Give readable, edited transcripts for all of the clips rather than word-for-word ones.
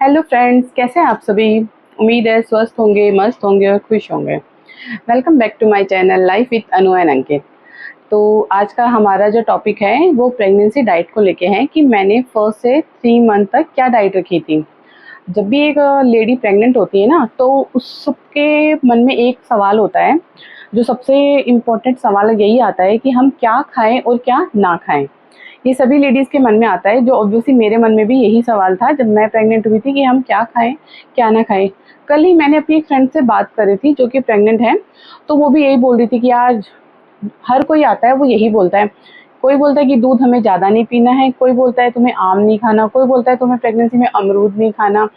Hello friends, कैसे हैं आप सभी। उम्मीद है स्वस्थ होंगे, मस्त होंगे और खुश होंगे। Welcome back to my channel life with Anu and Ankit. तो आज का हमारा जो टॉपिक है वो प्रेगनेंसी डाइट को लेके है कि मैंने फर्स्ट से 3 मंथ तक क्या डाइट रखी थी। जब भी एक लेडी प्रेग्नेंट होती है ना, तो उस सबके मन में एक सवाल होता है। जो सबसे इम्पोर्टेंट सवाल यही आता है कि हम क्या खाएं और क्या ना खाएं। ये सभी लेडीज़ के मन में आता है, जो ऑब्वियसली मेरे मन में भी यही सवाल था जब मैं प्रेग्नेंट हुई थी कि हम क्या खाएं, क्या ना खाएं। कल ही मैंने अपनी एक फ्रेंड से बात करी थी जो कि प्रेग्नेंट है, तो वो भी यही बोल रही थी कि यार हर कोई आता है वो यही बोलता है। कोई बोलता है कि दूध हमें ज़्यादा नहीं पीना है, कोई बोलता है तुम्हें आम नहीं खाना, कोई बोलता है तुम्हें प्रेगनेंसी में अमरूद नहीं खाना,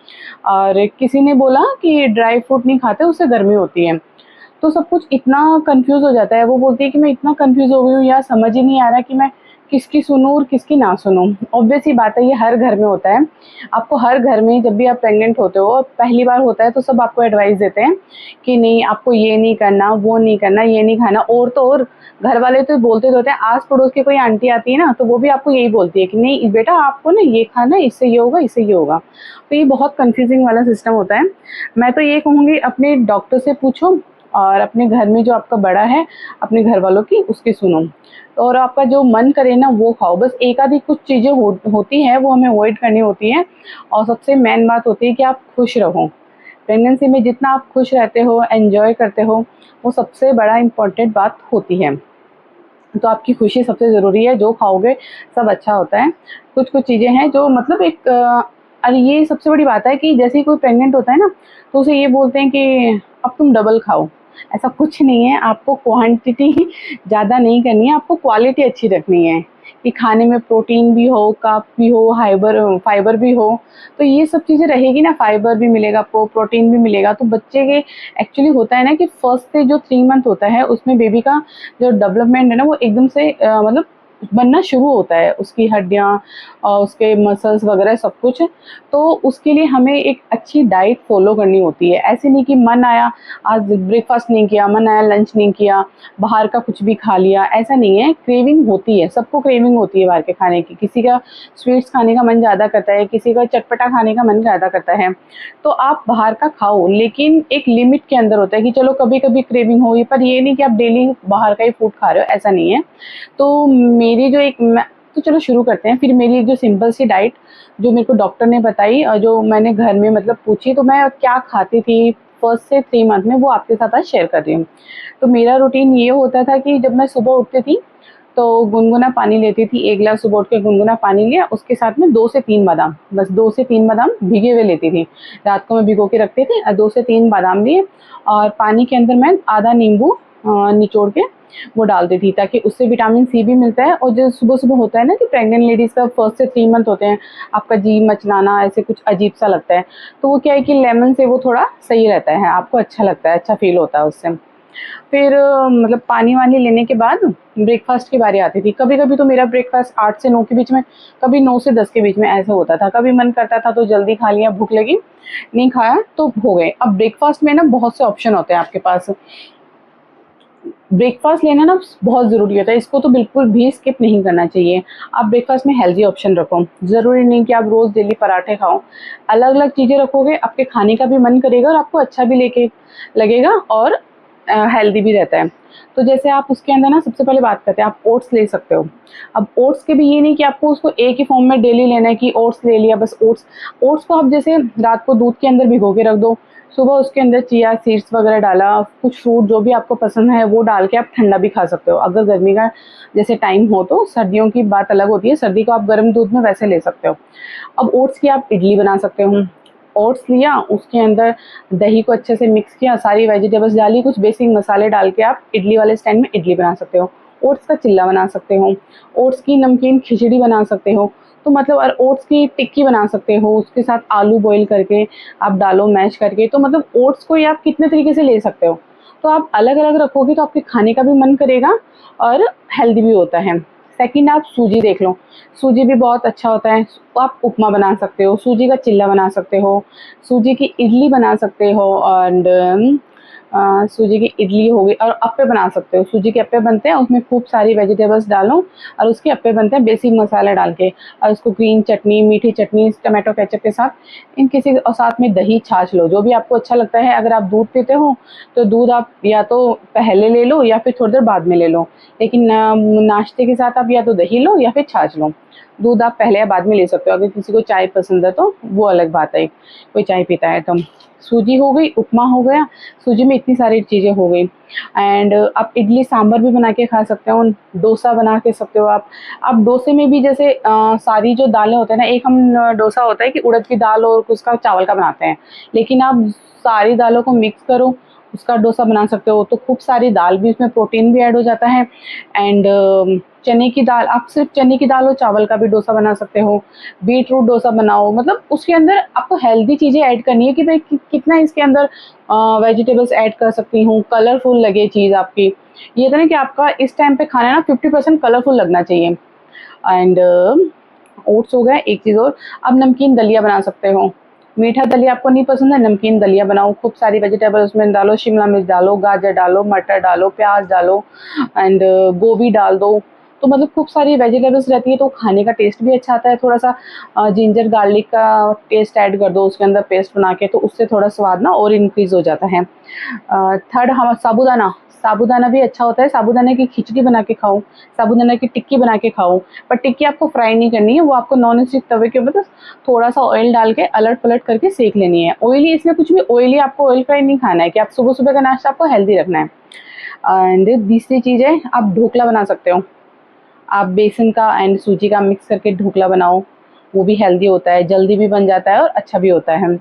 और किसी ने बोला कि ड्राई फ्रूट नहीं खाते उससे गर्मी होती है। तो सब कुछ इतना कंफ्यूज हो जाता है। वो बोलती है कि मैं इतना कंफ्यूज हो गई हूँ, यार समझ ही नहीं आ रहा कि मैं किसकी सुनूँ और किसकी ना सुनूँ। ऑब्वियस ही बात है, ये हर घर में होता है। आपको हर घर में जब भी आप प्रेग्नेंट होते हो और पहली बार होता है तो सब आपको एडवाइस देते हैं कि नहीं आपको ये नहीं करना, वो नहीं करना, ये नहीं खाना। और तो और घर वाले तो बोलते तो होते हैं, आस पड़ोस की कोई आंटी आती है ना तो वो भी आपको यही बोलती है कि नहीं बेटा आपको ना ये खाना, इससे ये होगा, इससे ये होगा। तो ये बहुत कंफ्यूजिंग वाला सिस्टम होता है। मैं तो ये कहूँगी अपने डॉक्टर से पूछो, और अपने घर में जो आपका बड़ा है अपने घर वालों की उसकी सुनो। और आपका जो मन करे ना वो खाओ। बस एक आधी कुछ चीज़ें होती हैं वो हमें अवॉइड करनी होती हैं। और सबसे मेन बात होती है कि आप खुश रहो। प्रेगनेंसी में जितना आप खुश रहते हो, एंजॉय करते हो, वो सबसे बड़ा इम्पोर्टेंट बात होती है। तो आपकी खुशी सबसे ज़रूरी है। जो खाओगे सब अच्छा होता है। कुछ कुछ चीज़ें हैं जो मतलब एक अरे ये सबसे बड़ी बात है कि जैसे ही कोई प्रेग्नेंट होता है ना तो उसे ये बोलते हैं कि अब तुम डबल खाओ। ऐसा कुछ नहीं है। आपको क्वांटिटी ज़्यादा नहीं करनी है, आपको क्वालिटी अच्छी रखनी है कि खाने में प्रोटीन भी हो, कार्ब भी हो, फाइबर भी हो। तो ये सब चीज़ें रहेगी ना, फाइबर भी मिलेगा आपको, प्रोटीन भी मिलेगा। तो बच्चे के एक्चुअली होता है ना कि फर्स्ट से जो 3 मंथ होता है उसमें बेबी का जो डेवलपमेंट है ना वो एकदम से मतलब बनना शुरू होता है, उसकी हड्डियाँ और उसके मसल्स वगैरह सब कुछ। तो उसके लिए हमें एक अच्छी डाइट फॉलो करनी होती है। ऐसे नहीं कि मन आया आज ब्रेकफास्ट नहीं किया, मन आया लंच नहीं किया, बाहर का कुछ भी खा लिया, ऐसा नहीं है। क्रेविंग होती है, सबको क्रेविंग होती है बाहर के खाने की। किसी का स्वीट्स खाने का मन ज़्यादा करता है, किसी का चटपटा खाने का मन ज़्यादा करता है। तो आप बाहर का खाओ, लेकिन एक लिमिट के अंदर होता है कि चलो कभी कभी क्रेविंग हो, पर ये नहीं कि आप डेली बाहर का ही फूड खा रहे हो, ऐसा नहीं है। तो मेरी जो एक तो चलो शुरू करते हैं। फिर मेरी एक जो सिंपल सी डाइट जो मेरे को डॉक्टर ने बताई और जो मैंने घर में मतलब पूछी, तो मैं क्या खाती थी फर्स्ट से 3 मंथ में, वो आपके साथ आज शेयर कर रही हूँ। तो मेरा रूटीन ये होता था कि जब मैं सुबह उठती थी तो गुनगुना पानी लेती थी। 1 गिलास सुबह उठ के गुनगुना पानी लिया, उसके साथ में 2 से 3 बादाम, बस 2 से 3 बादाम भीगे हुए लेती थी। रात को मैं भिगो के रखती थी और 2 से 3 बादाम लिए, और पानी के अंदर मैं आधा नींबू निचोड़ के वो डालती थी, ताकि उससे विटामिन सी भी मिलता है। और जो सुबह सुबह होता है ना कि प्रेग्नेंट लेडीज़ का फर्स्ट से 3 मंथ होते हैं, आपका जी मचलाना ऐसे कुछ अजीब सा लगता है, तो वो क्या है कि लेमन से वो थोड़ा सही रहता है, आपको अच्छा लगता है, अच्छा फील होता है उससे। फिर मतलब पानी वानी लेने के बाद ब्रेकफास्ट की बारी आती थी। कभी कभी तो मेरा ब्रेकफास्ट 8 से 9 के बीच में, कभी 9 से 10 के बीच में ऐसा होता था। कभी मन करता था तो जल्दी खा लिया, भूख लगी नहीं खाया तो हो गए। अब ब्रेकफास्ट में ना बहुत से ऑप्शन होते हैं आपके पास। ब्रेकफास्ट लेना ना बहुत ज़रूरी होता है, इसको तो बिल्कुल भी स्किप नहीं करना चाहिए। आप ब्रेकफास्ट में हेल्दी ऑप्शन रखो। ज़रूरी नहीं कि आप रोज़ डेली पराठे खाओ, अलग अलग चीज़ें रखोगे, आपके खाने का भी मन करेगा और आपको अच्छा भी लेके लगेगा और हेल्दी भी रहता है। तो जैसे आप उसके अंदर ना सबसे पहले बात करते हैं, आप ओट्स ले सकते हो। अब ओट्स के भी ये नहीं कि आपको उसको एक ही फॉर्म में डेली लेना है कि ओट्स ले लिया बस। ओट्स ओट्स को आप जैसे रात को दूध के अंदर भिगो के रख दो, सुबह उसके अंदर चिया सीड्स वगैरह डाला, कुछ फ्रूट जो भी आपको पसंद है वो डाल के आप ठंडा भी खा सकते हो। अगर गर्मी का जैसे टाइम हो, तो सर्दियों की बात अलग होती है, सर्दी को आप गर्म दूध में वैसे ले सकते हो। अब ओट्स की आप इडली बना सकते हो। ओट्स लिया, उसके अंदर दही को अच्छे से मिक्स किया, सारी वेजिटेबल्स डाली, कुछ बेसिक मसाले डाल के आप इडली वाले स्टैंड में इडली बना सकते हो। ओट्स का चिल्ला बना सकते हो, ओट्स की नमकीन खिचड़ी बना सकते हो। तो मतलब और ओट्स की टिक्की बना सकते हो, उसके साथ आलू बॉईल करके आप डालो मैश करके। तो मतलब ओट्स को ही आप कितने तरीके से ले सकते हो। तो आप अलग अलग रखोगे तो आपके खाने का भी मन करेगा और हेल्दी भी होता है। सेकंड, आप सूजी देख लो, सूजी भी बहुत अच्छा होता है। आप उपमा बना सकते हो, सूजी का चिल्ला बना सकते हो, सूजी की इडली बना सकते हो, और सूजी की इडली हो गई, और अप्पे बना सकते हो। सूजी के अप्पे बनते हैं, उसमें खूब सारी वेजिटेबल्स डालो और उसके अप्पे बनते हैं बेसिक मसाला डाल के, और उसको ग्रीन चटनी, मीठी चटनी, टमाटो केचप के साथ, इन किसी और साथ में दही, छाछ लो, जो भी आपको अच्छा लगता है। अगर आप दूध पीते हो तो दूध आप या तो पहले ले लो या फिर थोड़ी देर बाद में ले लो, लेकिन नाश्ते के साथ आप या तो दही लो या फिर छाछ लो। दूध आप पहले या बाद में ले सकते हो। अगर किसी को चाय पसंद है तो वो अलग बात है, कोई चाय पीता है तो। सूजी हो गई, उपमा हो गया, सूजी में इतनी सारी चीज़ें हो गई। एंड आप इडली सांभर भी बना के खा सकते हो, डोसा बना के सकते हो आप। आप डोसे में भी जैसे सारी जो दालें होते हैं ना, एक हम डोसा होता है कि उड़द की दाल और उसका चावल का बनाते हैं, लेकिन आप सारी दालों को मिक्स करो, उसका डोसा बना सकते हो। तो खूब सारी दाल भी, उसमें प्रोटीन भी ऐड हो जाता है। एंड चने की दाल, आप सिर्फ चने की दाल और चावल का भी डोसा बना सकते हो। बीट रूट डोसा बनाओ, मतलब उसके अंदर आपको हेल्दी चीज़ें ऐड करनी है कि भाई कितना इसके अंदर वेजिटेबल्स ऐड कर सकती हूँ, कलरफुल लगे चीज़ आपकी। ये था ना कि आपका इस टाइम पे खाना ना 50% कलरफुल लगना चाहिए। एंड ओट्स हो गया, एक चीज़ और, अब नमकीन दलिया बना सकते हो। मीठा दलिया आपको नहीं पसंद है, नमकीन दलिया बनाओ, खूब सारी वेजिटेबल उसमें डालो, शिमला मिर्च डालो, गाजर डालो, मटर डालो, प्याज डालो, एंड गोभी डाल दो। तो मतलब खूब सारी वेजिटेबल्स रहती है तो खाने का टेस्ट भी अच्छा आता है। थोड़ा सा जिंजर गार्लिक का टेस्ट ऐड कर दो उसके अंदर पेस्ट बना के, तो उससे थोड़ा स्वाद ना और इंक्रीज हो जाता है। थर्ड हम साबूदाना, साबूदाना भी अच्छा होता है। साबूदाने की खिचड़ी बना के खाओ, साबूदाना की टिक्की बना के खाओ, पर टिक्की आपको फ्राई नहीं करनी है, वो आपको नॉन स्टिक तवे के ऊपर थोड़ा सा ऑयल डाल के अलट पलट करके सेक लेनी है। ऑयली, इसमें कुछ भी ऑयली आपको ऑयल फ्राई नहीं खाना है, कि आप सुबह सुबह का नाश्ता आपको हेल्दी रखना है। एंड तीसरी चीज़ है, आप ढोकला बना सकते हो। आप बेसन का एंड सूजी का मिक्स करके ढोकला बनाओ, वो भी हेल्दी होता है, जल्दी भी बन जाता है और अच्छा भी होता है।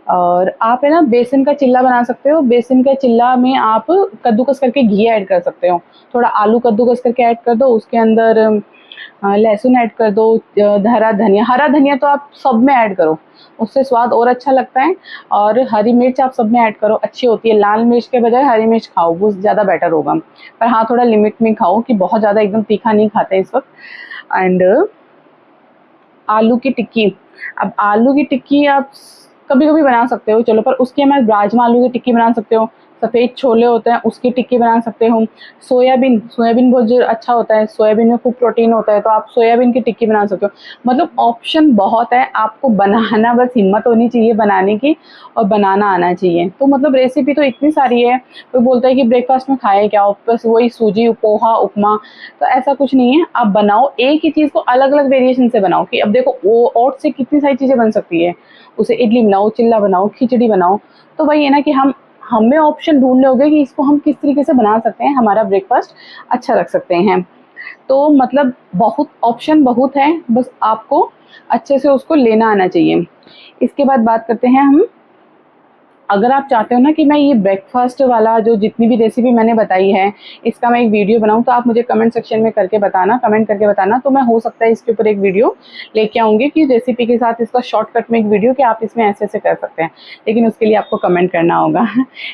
और आप है ना बेसन का चिल्ला बना सकते हो। बेसन का चिल्ला में आप कद्दूकस करके घी ऐड कर सकते हो, थोड़ा आलू कद्दूकस करके ऐड कर दो, उसके अंदर लहसुन ऐड कर दो, हरा धनिया तो आप सब में ऐड करो, उससे स्वाद और अच्छा लगता है। और हरी मिर्च आप सब में ऐड करो, अच्छी होती है। लाल मिर्च के बजाय हरी मिर्च खाओ, वो ज़्यादा बेटर होगा, पर हाँ थोड़ा लिमिट में खाओ, कि बहुत ज़्यादा एकदम तीखा नहीं खाते इस वक्त। एंड आलू की टिक्की, अब आलू की टिक्की आप कभी कभी बना सकते हो चलो, पर उसके में राजमा आलू की टिक्की बना सकते हो, सफ़ेद छोले होते हैं उसकी टिक्की बना सकते हो। सोयाबीन, सोयाबीन बहुत अच्छा होता है, सोयाबीन में खूब प्रोटीन होता है, तो आप सोयाबीन की टिक्की बना सकते हो। मतलब ऑप्शन बहुत है, आपको बनाना बस हिम्मत होनी चाहिए बनाने की, और बनाना आना चाहिए। तो मतलब रेसिपी तो इतनी सारी है। कोई बोलता है कि ब्रेकफास्ट में खाए क्या, बस वही सूजी पोहा उपमा, तो ऐसा कुछ नहीं है। आप बनाओ एक ही चीज़ को अलग अलग वेरिएशन से बनाओ, कि अब देखो वो ओट्स से कितनी सारी चीज़ें बन सकती है, उसे इडली बनाओ, चिल्ला बनाओ, खिचड़ी बनाओ। तो वही है ना कि हमें ऑप्शन ढूंढने होंगे कि इसको हम किस तरीके से बना सकते हैं, हमारा ब्रेकफास्ट अच्छा रख सकते हैं। तो मतलब बहुत ऑप्शन बहुत है, बस आपको अच्छे से उसको लेना आना चाहिए। इसके बाद बात करते हैं हम, अगर आप चाहते हो ना कि मैं ये ब्रेकफास्ट वाला जो जितनी भी रेसिपी मैंने बताई है इसका मैं एक वीडियो बनाऊं, तो आप मुझे कमेंट सेक्शन में करके बताना, कमेंट करके बताना, तो मैं हो सकता है इसके ऊपर एक वीडियो लेके आऊँगी, कि रेसिपी के साथ इसका शॉर्टकट में एक वीडियो कि आप इसमें ऐसे ऐसे कर सकते हैं। लेकिन उसके लिए आपको कमेंट करना होगा।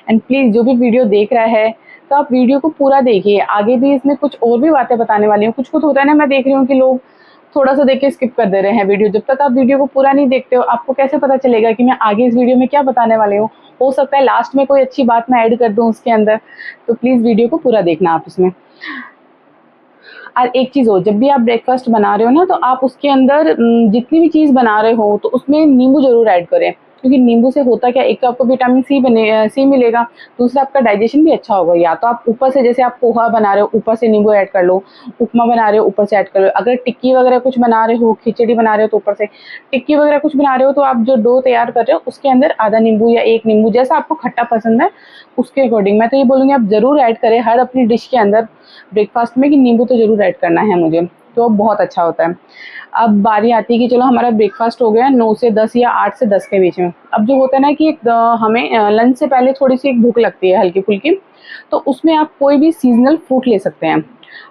एंड प्लीज़ जो भी वीडियो देख रहा है तो आप वीडियो को पूरा देखिए, आगे भी इसमें कुछ और भी बातें बताने वाली हूँ। कुछ कुछ होता है ना, मैं देख रही हूँ कि लोग थोड़ा सा देख के स्किप कर दे रहे हैं वीडियो। जब तक आप वीडियो को पूरा नहीं देखते हो आपको कैसे पता चलेगा कि मैं आगे इस वीडियो में क्या बताने वाली हूँ। हो सकता है लास्ट में कोई अच्छी बात मैं ऐड कर दूँ उसके अंदर, तो प्लीज़ वीडियो को पूरा देखना आप इसमें। और एक चीज़ और, जब भी आप ब्रेकफास्ट बना रहे हो ना, तो आप उसके अंदर जितनी भी चीज़ बना रहे हो तो उसमें नींबू ज़रूर ऐड करें, क्योंकि नींबू से होता क्या, एक तो आपको विटामिन सी मिलेगा, दूसरा आपका डाइजेशन भी अच्छा होगा। या तो आप ऊपर से, जैसे आप पोहा बना रहे हो ऊपर से नींबू ऐड कर लो, उपमा बना रहे हो ऊपर से ऐड कर लो, अगर टिक्की वगैरह कुछ बना रहे हो, खिचड़ी बना रहे हो तो ऊपर से, टिक्की वगैरह कुछ बना रहे हो तो आप जो डो तैयार कर रहे हो उसके अंदर आधा नींबू या एक नींबू, जैसा आपको खट्टा पसंद है उसके अकॉर्डिंग, मैं तो ये बोलूँगी आप ज़रूर ऐड करें हर अपनी डिश के अंदर ब्रेकफास्ट में, कि नींबू तो ज़रूर ऐड करना है मुझे, तो बहुत अच्छा होता है। अब बारी आती है कि चलो हमारा ब्रेकफास्ट हो गया 9 से 10 या 8 से 10 के बीच में। अब जो होता है ना कि हमें लंच से पहले थोड़ी सी एक भूख लगती है हल्की फुल्की, तो उसमें आप कोई भी सीजनल फ्रूट ले सकते हैं।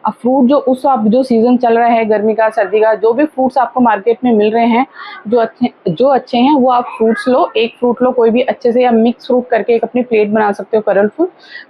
अब फ्रूट जो उस आप जो सीज़न चल रहा है गर्मी का सर्दी का, जो भी फ्रूट्स आपको मार्केट में मिल रहे हैं जो अच्छे हैं वो आप फ्रूट्स लो, एक फ्रूट लो कोई भी अच्छे से, या मिक्स फ्रूट करके एक अपनी प्लेट बना सकते हो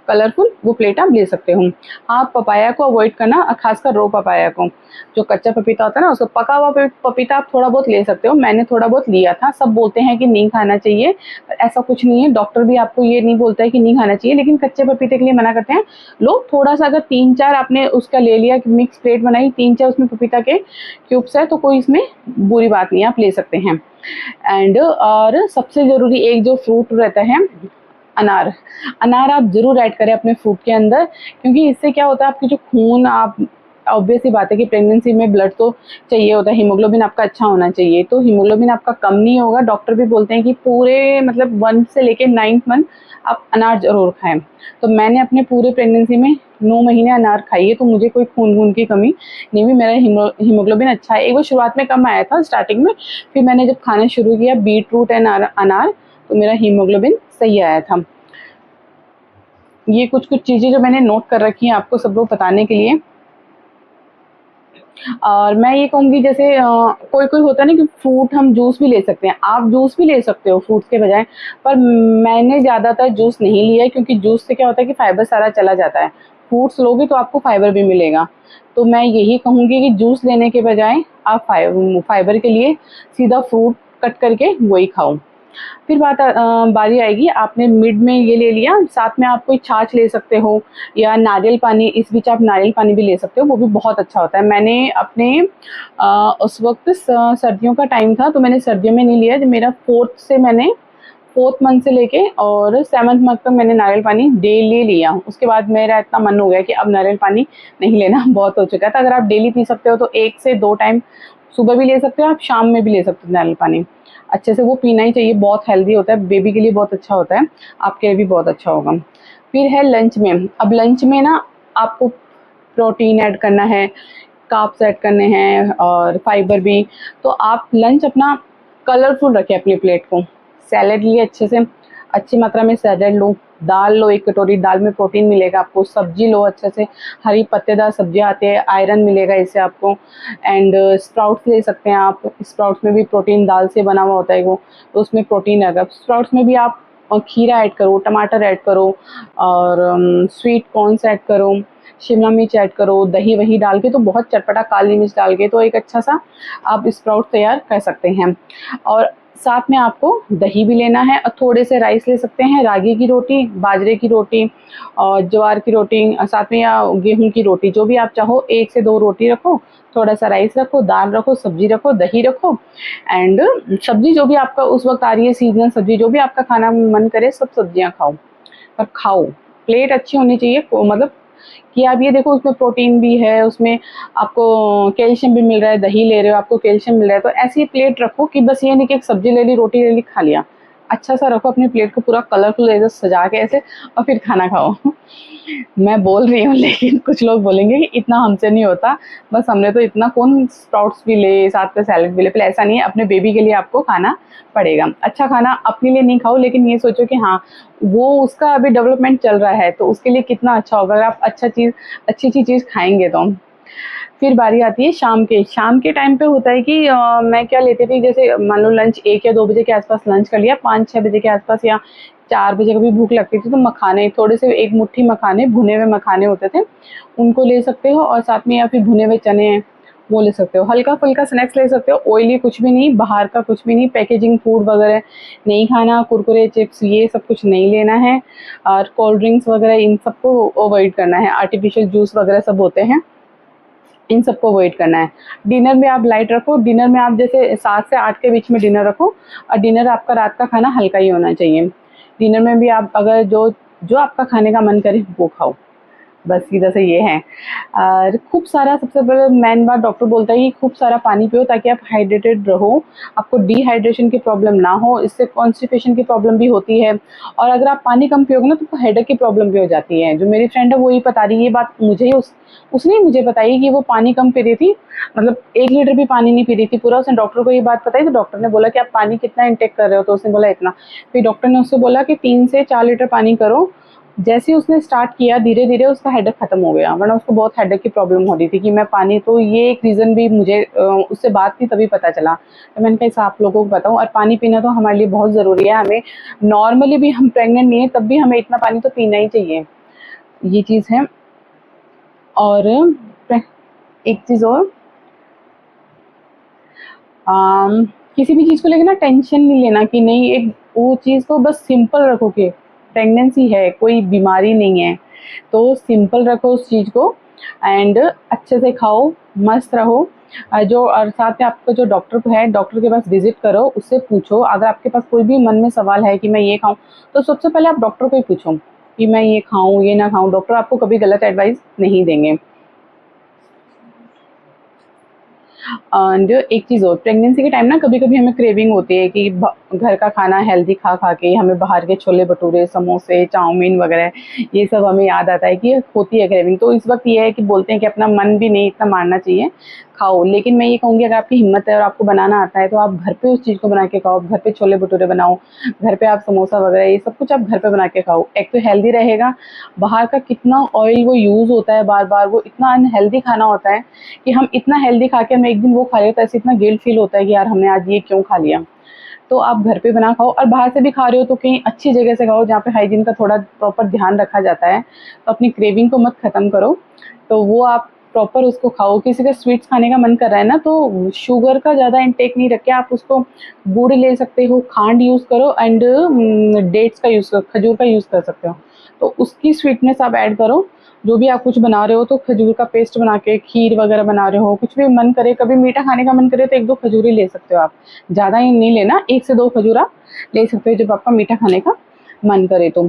कलरफुल वो प्लेट आप ले सकते हो। आप पपाया को अवॉइड करना, खासकर रो पपाया को, जो कच्चा पपीता होता है ना उसको, पका हुआ पपीता आप थोड़ा बहुत ले सकते हो, मैंने थोड़ा बहुत लिया था। सब बोलते हैं कि नहीं खाना चाहिए, पर ऐसा कुछ नहीं है, डॉक्टर भी आपको ये नहीं बोलता है कि नहीं खाना चाहिए, लेकिन कच्चे पपीते के लिए मना करते हैं। लो थोड़ा सा, अगर 3-4 आपने उसका ले लिया, मिक्स प्लेट बनाई, 3-4 उसमें पपीता के क्यूब्स है तो कोई इसमें बुरी बात नहीं है, आप ले सकते हैं। एंड और सबसे ज़रूरी एक जो फ्रूट रहता है अनार, अनार आप ज़रूर ऐड करें अपने फ्रूट के अंदर, क्योंकि इससे क्या होता है आपकी जो खून, आप ऑब्वियस सी बात है कि प्रेगनेंसी में ब्लड तो चाहिए होता है, हीमोग्लोबिन आपका अच्छा होना चाहिए, तो हीमोग्लोबिन आपका कम नहीं होगा। डॉक्टर भी बोलते हैं कि पूरे मतलब 1 से लेके 9th मंथ आप अनार ज़रूर खाएँ। तो मैंने अपने पूरे प्रेगनेंसी में 9 महीने अनार खाई है, तो मुझे कोई खून की कमी नहीं हुई, मेरा हीमोग्लोबिन अच्छा है। एक बार शुरुआत में कम आया था स्टार्टिंग में, फिर मैंने जब खाना शुरू किया बीट रूट एंड अनार, तो मेरा हीमोग्लोबिन सही आया था। ये कुछ चीज़ें जो मैंने नोट कर रखी हैं आपको सब लोग बताने के लिए। और मैं ये कहूँगी जैसे कोई होता है ना कि फ्रूट हम जूस भी ले सकते हैं, आप जूस भी ले सकते हो फ्रूट्स के बजाय, पर मैंने ज़्यादातर जूस नहीं लिया है, क्योंकि जूस से क्या होता है कि फाइबर सारा चला जाता है। फ्रूट्स लोगे तो आपको फाइबर भी मिलेगा, तो मैं यही कहूँगी कि जूस लेने के बजाय आप फाइबर के लिए सीधा फ्रूट कट करके वही खाओ। फिर बारी आएगी, आपने मिड में ये ले लिया, साथ में आप कोई छाछ ले सकते हो या नारियल पानी, इस बीच आप नारियल पानी भी ले सकते हो, वो भी बहुत अच्छा होता है। मैंने अपने उस वक्त सर्दियों का टाइम था, तो मैंने सर्दियों में नहीं लिया, जब मेरा 4th मंथ से लेके और 7th मंथ तक मैंने नारियल पानी डेली लिया। उसके बाद मेरा इतना मन हो गया कि अब नारियल पानी नहीं लेना, बहुत हो चुका था। अगर आप डेली पी सकते हो तो 1 से 2 टाइम सुबह भी ले सकते हो, आप शाम में भी ले सकते हो नारियल पानी। अच्छे से वो पीना ही चाहिए, बहुत हेल्दी होता है, बेबी के लिए बहुत अच्छा होता है, आपके लिए भी बहुत अच्छा होगा। फिर है लंच में, अब लंच में ना आपको प्रोटीन ऐड करना है, कार्ब्स ऐड करने हैं और फाइबर भी, तो आप लंच अपना कलरफुल रखें अपनी प्लेट को। सैलेड लिए अच्छे से, अच्छी मात्रा में सैलेड लो, दाल लो 1 कटोरी, दाल में प्रोटीन मिलेगा आपको, सब्जी लो अच्छे से, हरी पत्तेदार सब्जियां आती है, आयरन मिलेगा इससे आपको। एंड स्प्राउट्स ले सकते हैं आप, स्प्राउट्स में भी प्रोटीन, दाल से बना हुआ होता है वो, तो उसमें प्रोटीन रहेगा। स्प्राउट्स में भी आप खीरा ऐड करो, टमाटर ऐड करो, और स्वीट कॉर्नस ऐड करो, शिमला मिर्च ऐड करो, दही वही डाल के, तो बहुत चटपटा काली मिर्च डाल के तो एक अच्छा सा आप स्प्राउट तैयार कर सकते हैं। और साथ में आपको दही भी लेना है, और थोड़े से राइस ले सकते हैं, रागी की रोटी, बाजरे की रोटी और ज्वार की रोटी, साथ में या गेहूं की रोटी, जो भी आप चाहो, 1 से 2 रोटी रखो, थोड़ा सा राइस रखो, दाल रखो, सब्जी रखो, दही रखो, एंड सब्जी जो भी आपका उस वक्त आ रही है, सीजनल सब्जी जो भी आपका खाना मन करे, सब सब्जियां खाओ, पर खाओ, प्लेट अच्छी होनी चाहिए, मतलब कि आप ये देखो उसमें प्रोटीन भी है, उसमें आपको कैल्शियम भी मिल रहा है, दही ले रहे हो आपको कैल्शियम मिल रहा है, तो ऐसी प्लेट रखो कि बस ये नहीं कि एक सब्जी ले ली, रोटी ले ली, खा लिया। अच्छा सा रखो अपनी प्लेट को पूरा कलरफुल ऐसे सजा के ऐसे, और फिर खाना खाओ। मैं बोल रही हूँ लेकिन कुछ लोग बोलेंगे कि इतना हमसे नहीं होता, बस हमने तो इतना, कौन स्प्राउट्स भी ले साथ में सैलेड भी ले, पर ऐसा नहीं है, अपने बेबी के लिए आपको खाना पड़ेगा। अच्छा खाना अपने लिए नहीं खाओ, लेकिन ये सोचो कि हाँ वो उसका अभी डेवलपमेंट चल रहा है, तो उसके लिए कितना अच्छा होगा अगर आप अच्छी चीज़ खाएंगे तो। फिर बारी आती है शाम के टाइम पे होता है कि मैं क्या लेती थी, जैसे मान लो लंच 1 या 2 बजे के आसपास लंच कर लिया, 5-6 बजे के आसपास या 4 बजे कभी भूख लगती थी, तो मखाने थोड़े से, 1 मुट्ठी मखाने, भुने हुए मखाने होते थे, उनको ले सकते हो, और साथ में या फिर भुने हुए चने हैं वो ले सकते हो। हल्का फुल्का स्नैक्स ले सकते हो, ऑयली कुछ भी नहीं, बाहर का कुछ भी नहीं, पैकेजिंग फूड वगैरह नहीं खाना, कुरकुरे चिप्स ये सब कुछ नहीं लेना है, और कोल्ड ड्रिंक्स वगैरह इन सबको अवॉइड करना है, आर्टिफिशियल जूस वगैरह सब होते हैं, इन सबको अवॉइड करना है। डिनर में आप लाइट रखो, डिनर में आप जैसे 7 से 8 के बीच में डिनर रखो, और डिनर आपका रात का खाना हल्का ही होना चाहिए। डिनर में भी आप अगर जो आपका खाने का मन करे वो खाओ, बस सीधा से ये है। और खूब सारा, सबसे बड़ा मेन बात डॉक्टर बोलता है कि खूब सारा पानी पियो, ताकि आप हाइड्रेटेड रहो, आपको डिहाइड्रेशन की प्रॉब्लम ना हो, इससे कॉन्स्टिपेशन की प्रॉब्लम भी होती है, और अगर आप पानी कम पियोगे ना तो हेडेक की प्रॉब्लम भी हो जाती है। जो मेरी फ्रेंड है वो ही बता रही है ये बात मुझे ही, उसने मुझे बताई कि वो पानी कम पी रही थी, मतलब 1 लीटर भी पानी नहीं पी रही थी पूरा। उसने डॉक्टर को ये बात बताई, तो डॉक्टर ने बोला कि आप पानी कितना इंटेक कर रहे हो, तो उसने बोला इतना। फिर डॉक्टर ने उससे बोला कि 3 से 4 लीटर पानी करो, जैसे ही उसने स्टार्ट किया धीरे धीरे उसका हेडेक ख़त्म हो गया, वरना उसको बहुत हेडेक की प्रॉब्लम हो रही थी कि मैं पानी, तो ये एक रीज़न भी मुझे उससे बात की तभी पता चला, तो मैंने कहा इसे आप लोगों को बताऊँ। और पानी पीना तो हमारे लिए बहुत ज़रूरी है, हमें नॉर्मली भी, हम प्रेग्नेंट नहीं है तब भी हमें इतना पानी तो पीना ही चाहिए, ये चीज़ है। और एक चीज़ और, अम, किसी भी चीज़ को लेके ना टेंशन नहीं लेना कि नहीं, एक वो चीज़ को बस सिंपल रखो कि प्रेगनेंसी है, कोई बीमारी नहीं है, तो सिंपल रखो उस चीज़ को एंड अच्छे से खाओ, मस्त रहो। जो और साथ में आपका जो डॉक्टर को है, डॉक्टर के पास विज़िट करो, उससे पूछो, अगर आपके पास कोई भी मन में सवाल है कि मैं ये खाऊँ, तो सबसे पहले आप डॉक्टर को ही पूछो कि मैं ये खाऊँ, ये ना खाऊँ, डॉक्टर आपको कभी गलत एडवाइस नहीं देंगे। एंड एक चीज़ और, प्रेगनेंसी के टाइम ना कभी-कभी हमें क्रेविंग होती है कि घर का खाना हेल्दी खा-खा के हमें बाहर के छोले-भटूरे, समोसे, चाउमीन वगैरह ये सब हमें याद आता है कि होती है क्रेविंग। तो इस वक़्त ये है कि बोलते हैं कि अपना मन भी नहीं इतना मारना चाहिए, खाओ। लेकिन मैं ये कहूँगी, अगर आपकी हिम्मत है और आपको बनाना आता है तो आप घर पे उस चीज़ को बना के खाओ, घर पे छोले-भटूरे बनाओ, घर पे आप समोसा वगैरह ये सब कुछ आप घर पे बना के खाओ। एक तो हेल्दी रहेगा, बाहर का कितना ऑयल वो यूज़ होता है बार-बार, वो इतना अनहेल्दी खाना होता है कि हम इतना हेल्दी खा के हम एक दिन वो खा लें तो ऐसे इतना गिल्ट फील होता है कि यार हमने आज ये क्यों खा लिया। तो आप घर पे बना खाओ, और बाहर से भी खा रहे हो तो कहीं अच्छी जगह से खाओ जहाँ पे हाइजीन का थोड़ा प्रॉपर ध्यान रखा जाता है। तो अपनी क्रेविंग को मत ख़त्म करो, तो वो आप प्रॉपर उसको खाओ। किसी का स्वीट्स खाने का मन कर रहा है ना, तो शुगर का ज़्यादा इंटेक नहीं रख के आप उसको गुड़ ले सकते हो, खांड यूज़ करो एंड डेट्स का यूज़ करो, खजूर का यूज़ कर सकते हो। तो उसकी स्वीटनेस आप ऐड करो। जो भी आप कुछ बना रहे हो तो खजूर का पेस्ट बना के, खीर वगैरह बना रहे हो, कुछ भी मन करे, कभी मीठा खाने का मन करे तो 1-2 खजूर ही ले सकते हो आप। ज़्यादा ही नहीं लेना, 1 से 2 खजूर आप ले सकते हो जब आपका मीठा खाने का मन करे तो।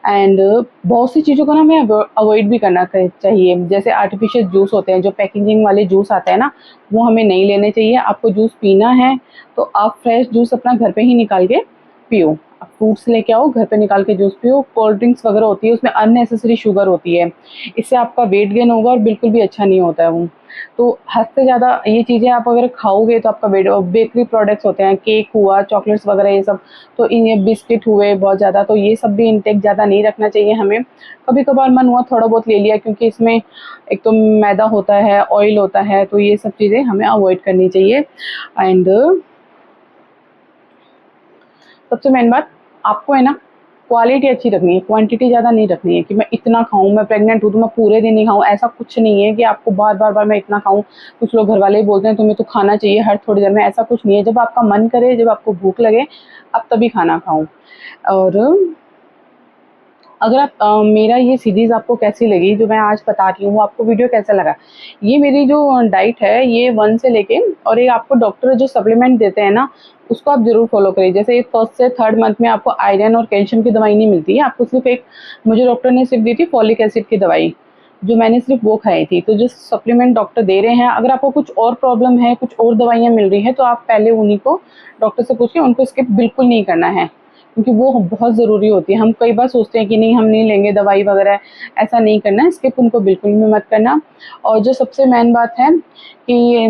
एंड बहुत सी चीज़ों को ना हमें अवॉइड भी करना चाहिए, जैसे आर्टिफिशियल जूस होते हैं, जो पैकेजिंग वाले जूस आते हैं ना, वो हमें नहीं लेने चाहिए। आपको जूस पीना है तो आप फ्रेश जूस अपना घर पे ही निकाल के पियो। आप फ्रूट्स लेके आओ, घर पे निकाल के जूस पियो। कोल्ड ड्रिंक्स वगैरह होती है उसमें अननेसेसरी शुगर होती है, इससे आपका वेट गेन होगा और बिल्कुल भी अच्छा नहीं होता है वो। तो हद से ज़्यादा ये चीज़ें आप अगर खाओगे तो आपका वेट, बेकरी प्रोडक्ट्स होते हैं, केक हुआ, चॉकलेट्स वगैरह ये सब, तो इन ये बिस्किट हुए बहुत ज़्यादा, तो ये सब भी इंटेक ज़्यादा नहीं रखना चाहिए हमें। कभी-कभार मन हुआ थोड़ा बहुत ले लिया, क्योंकि इसमें एक तो मैदा होता है, ऑयल होता है, तो ये सब चीज़ें हमें अवॉइड करनी चाहिए। एंड सबसे मेन बात, आपको है ना क्वालिटी अच्छी रखनी है, क्वांटिटी ज़्यादा नहीं रखनी है कि मैं इतना खाऊँ, मैं प्रेग्नेंट हूँ तो मैं पूरे दिन ही खाऊँ, ऐसा कुछ नहीं है कि आपको बार-बार मैं इतना खाऊँ। कुछ लोग घरवाले ही बोलते हैं तुम्हें तो खाना चाहिए हर थोड़ी देर में, ऐसा कुछ नहीं है। जब आपका मन करे, जब आपको भूख लगे, आप तभी खाना खाओ। और अगर आप मेरा ये सीरीज़ आपको कैसी लगी, जो मैं आज बता रही हूँ, वो आपको वीडियो कैसा लगा? ये मेरी जो डाइट है, ये 1 से लेके, और ये आपको डॉक्टर जो सप्लीमेंट देते हैं ना, उसको आप ज़रूर फ़ॉलो करिए। जैसे 1st से 3rd मंथ में आपको आयरन और कैल्शियम की दवाई नहीं मिलती है, आपको सिर्फ़ एक, मुझे डॉक्टर ने सिर्फ़ दी थी फॉलिक एसिड की दवाई, जो मैंने सिर्फ़ वो खाई थी। तो जो सप्लीमेंट डॉक्टर दे रहे हैं, अगर आपको कुछ और प्रॉब्लम है, कुछ और दवाइयाँ मिल रही हैं, तो आप पहले उन्हीं को डॉक्टर से पूछिए, उनको स्किप बिल्कुल नहीं करना है। क्योंकि वो बहुत ज़रूरी होती है। हम कई बार सोचते हैं कि नहीं हम नहीं लेंगे दवाई वगैरह, ऐसा नहीं करना है, स्किप उनको बिल्कुल भी मत करना। और जो सबसे मेन बात है कि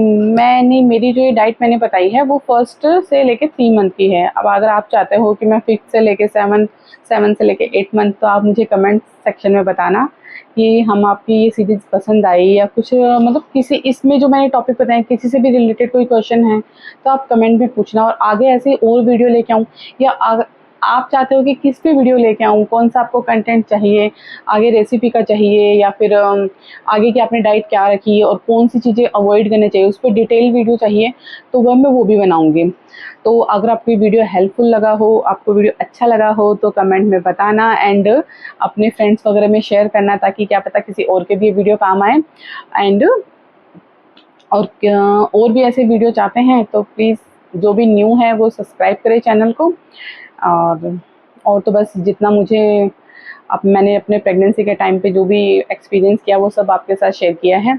मेरी जो ये डाइट मैंने बताई है वो 1st से लेके 3 मंथ की है। अब अगर आप चाहते हो कि मैं 5th से लेके 7 से लेके 8 मंथ, तो आप मुझे कमेंट सेक्शन में बताना कि हम आपकी ये सीरीज़ पसंद आई या कुछ, मतलब किसी इसमें जो मैंने टॉपिक बताए किसी से भी रिलेटेड कोई क्वेश्चन है तो आप कमेंट में पूछना, और आगे ऐसे और वीडियो लेके आऊँ, या आप चाहते हो कि किस पे वीडियो लेके आऊँ, कौन-सा आपको कंटेंट चाहिए, आगे रेसिपी का चाहिए या फिर आगे की आपने डाइट क्या रखी है और कौन-सी चीज़ें अवॉइड करनी चाहिए, उस पे डिटेल वीडियो चाहिए, तो मैं वो भी बनाऊँगी। तो अगर आपको ये वीडियो हेल्पफुल लगा हो, आपको वीडियो अच्छा लगा हो, तो कमेंट में बताना एंड अपने फ्रेंड्स वगैरह में शेयर करना, ताकि क्या पता किसी और के भी ये वीडियो काम आए। एंड और भी ऐसे वीडियो चाहते हैं तो प्लीज़, जो भी न्यू है वो सब्सक्राइब करें चैनल को। और और तो बस, जितना मुझे अब मैंने अपने प्रेगनेंसी के टाइम पे जो भी एक्सपीरियंस किया वो सब आपके साथ शेयर किया है।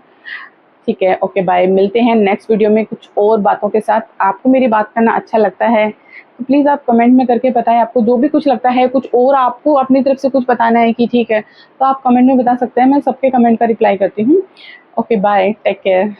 ठीक है, ओके बाय, मिलते हैं नेक्स्ट वीडियो में कुछ और बातों के साथ। आपको मेरी बात करना अच्छा लगता है तो प्लीज़ आप कमेंट में करके बताएं, आपको जो भी कुछ लगता है, कुछ और आपको अपनी तरफ से कुछ बताना है कि ठीक है, तो आप कमेंट में बता सकते हैं, मैं सबके कमेंट का रिप्लाई करती हूँ। Okay bye, take care.